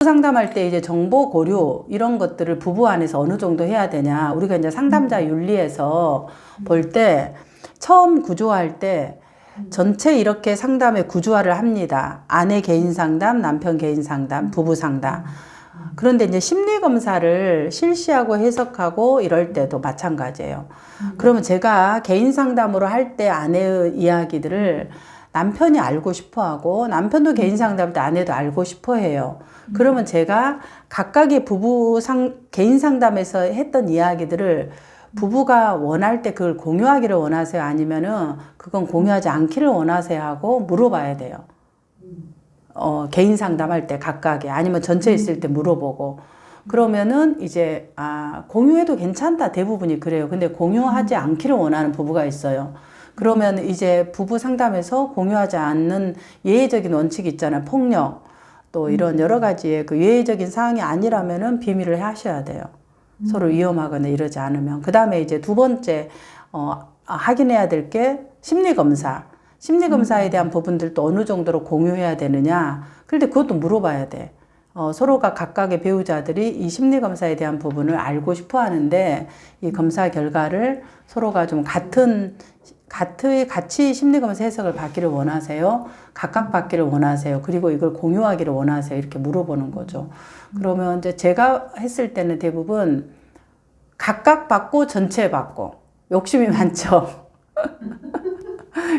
상담할 때 이제 정보 고려 이런 것들을 부부 안에서 어느 정도 해야 되냐. 우리가 이제 상담자 윤리에서 볼 때 처음 구조할 때 전체 이렇게 상담의 구조화를 합니다. 아내 개인 상담, 남편 개인 상담, 부부 상담. 그런데 이제 심리 검사를 실시하고 해석하고 이럴 때도 마찬가지예요. 그러면 제가 개인 상담으로 할 때 아내의 이야기들을 남편이 알고 싶어 하고 남편도 개인 상담 때 아내도 알고 싶어 해요. 그러면 제가 각각의 개인 상담에서 했던 이야기들을 부부가 원할 때 그걸 공유하기를 원하세요? 아니면은 그건 공유하지 않기를 원하세요? 하고 물어봐야 돼요. 개인 상담할 때 각각에 아니면 전체 있을 때 물어보고 그러면은 이제 공유해도 괜찮다 대부분이 그래요. 근데 공유하지 않기를 원하는 부부가 있어요. 그러면 이제 부부 상담에서 공유하지 않는 예외적인 원칙이 있잖아요. 폭력 또 이런 여러 가지의 그 예외적인 사항이 아니라면은 비밀을 하셔야 돼요. 서로 위험하거나 이러지 않으면. 그 다음에 이제 두 번째 확인해야 될 게 심리검사. 심리검사에 대한 부분들도 어느 정도로 공유해야 되느냐. 그런데 그것도 물어봐야 돼. 서로가 각각의 배우자들이 이 심리검사에 대한 부분을 알고 싶어 하는데 이 검사 결과를 서로가 좀 같이 심리검사 해석을 받기를 원하세요? 각각 받기를 원하세요? 그리고 이걸 공유하기를 원하세요? 이렇게 물어보는 거죠. 그러면 이제 제가 했을 때는 대부분 각각 받고 전체 받고 욕심이 많죠.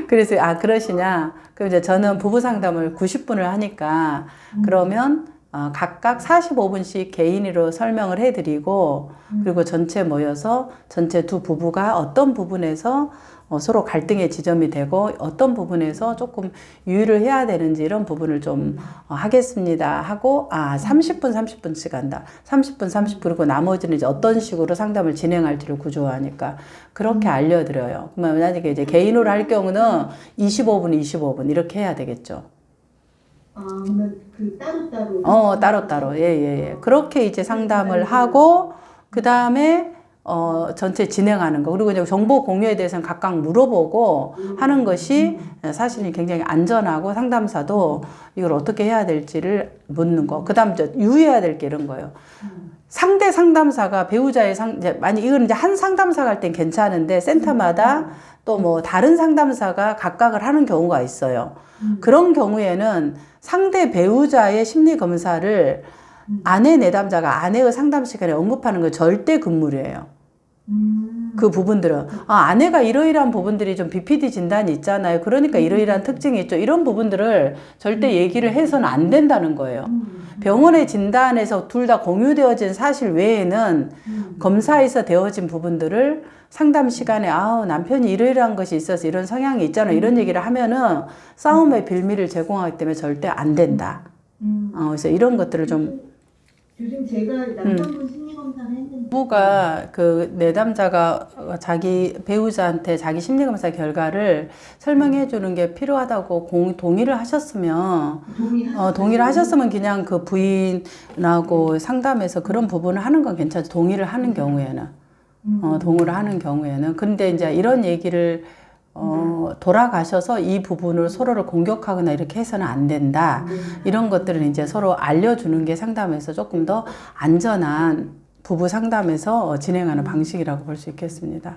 그래서 그러시냐? 그럼 이제 저는 부부 상담을 90분을 하니까 그러면 각각 45분씩 개인으로 설명을 해드리고 그리고 전체 모여서 전체 두 부부가 어떤 부분에서 서로 갈등의 지점이 되고 어떤 부분에서 조금 유의를 해야 되는지 이런 부분을 좀 하겠습니다 하고 30분씩 한다. 30분 그리고 나머지는 이제 어떤 식으로 상담을 진행할지를 구조화하니까 그렇게 알려드려요. 그러면 만약에 이제 개인으로 할 경우는 25분 이렇게 해야 되겠죠. 그러면 그 따로따로? 따로따로. 예. 그렇게 이제 상담을 하고, 그 다음에, 전체 진행하는 거. 그리고 이제 정보 공유에 대해서는 각각 물어보고 하는 것이 사실은 굉장히 안전하고 상담사도 이걸 어떻게 해야 될지를 묻는 거. 그 다음 이제 유의해야 될 게 이런 거예요. 상대 상담사가 배우자의 만약 이건 이제 한 상담사가 할 땐 괜찮은데 센터마다 또 뭐 다른 상담사가 각각을 하는 경우가 있어요. 그런 경우에는 상대 배우자의 심리 검사를 아내 내담자가 아내의 상담 시간에 언급하는 건 절대 금물이에요. 그 부분들은 아내가 이러이러한 부분들이 좀 BPD 진단이 있잖아요. 그러니까 이러이러한 특징이 있죠. 이런 부분들을 절대 얘기를 해서는 안 된다는 거예요. 병원의 진단에서 둘 다 공유되어진 사실 외에는 검사에서 되어진 부분들을 상담 시간에 남편이 이러이러한 것이 있어서 이런 성향이 있잖아 이런 얘기를 하면은 싸움의 빌미를 제공하기 때문에 절대 안 된다. 그래서 이런 것들을 좀 요즘 제가 남편분 심리검사를 했는데 부부가 그 내담자가 자기 배우자한테 자기 심리검사 결과를 설명해 주는 게 필요하다고 동의를 하셨으면 동의를 하셨으면 그냥 그 부인하고 상담해서 그런 부분을 하는 건 괜찮죠. 동의를 하는 경우에는 동의를 하는 경우에는 근데 이제 이런 얘기를 돌아가셔서 이 부분을 서로를 공격하거나 이렇게 해서는 안 된다. 이런 것들은 이제 서로 알려주는 게 상담에서 조금 더 안전한 부부 상담에서 진행하는 방식이라고 볼 수 있겠습니다.